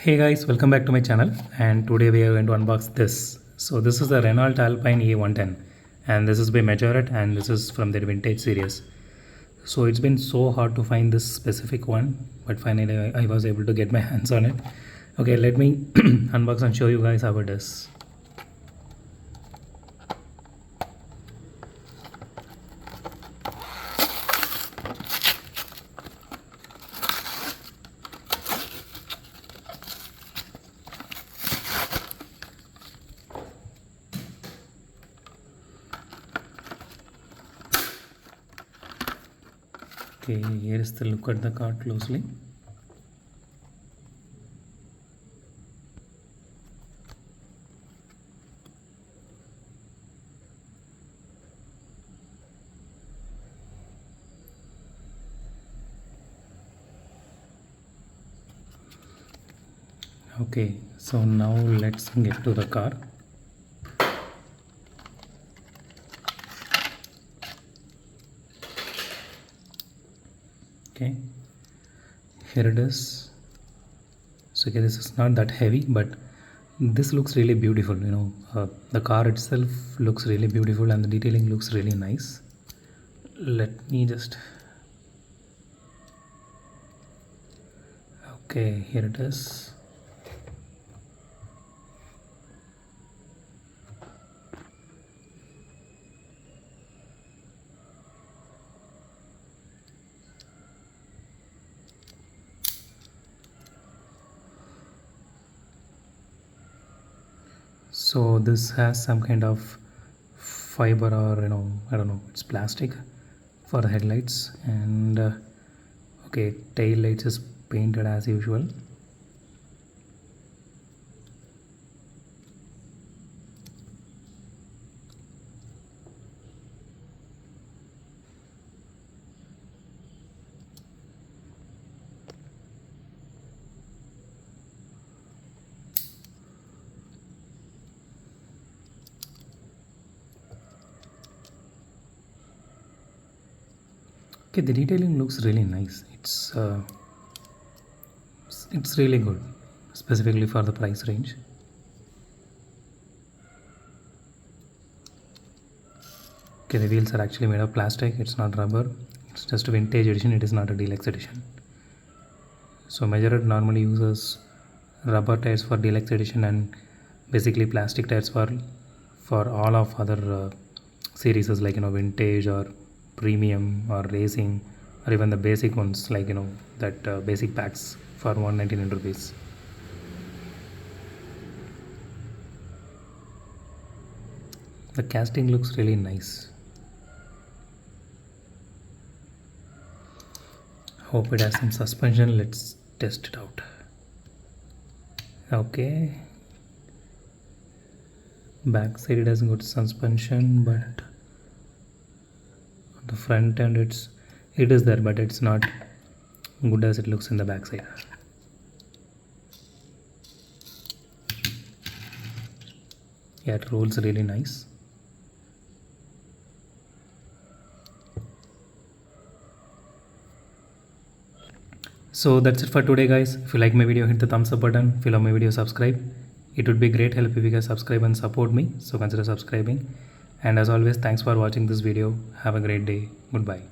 Hey guys, welcome back to my channel, and today we are going to unbox this. So this is the Renault Alpine A110 and this is by Majorette and this is from their vintage series. So it's been so hard to find this specific one, but finally I was able to get my hands on it. Okay, let me unbox and show you guys how it is. Okay, here is the look at the car closely. Okay, so now let's get to the car. Okay, here it is. So okay, this is not that heavy, but this looks really beautiful. The car itself looks really beautiful and the detailing looks really nice. Let me just, okay, here it is. So this has some kind of fiber, or I don't know, it's plastic for the headlights. And okay, tail lights is painted as usual. Okay, the detailing looks really nice. It's really good, specifically for the price range. Okay, the wheels are actually made of plastic. It's not rubber. It's just a vintage edition. It is not a deluxe edition. So Majorette normally uses rubber tires for deluxe edition and basically plastic tires for all of other series like vintage or premium or racing, or even the basic ones like that basic packs for 199 rupees. The casting looks really nice. Hope it has some suspension. Let's test it out. Okay, back side it has good suspension, but the front end it is there, but it's not good as it looks in the back side. Yeah, it rolls really nice. So that's it for today guys. If you like my video, hit the thumbs up button. If you love my video, subscribe. It would be great help if you guys subscribe and support me, so consider subscribing. And as always, thanks for watching this video. Have a great day. Goodbye.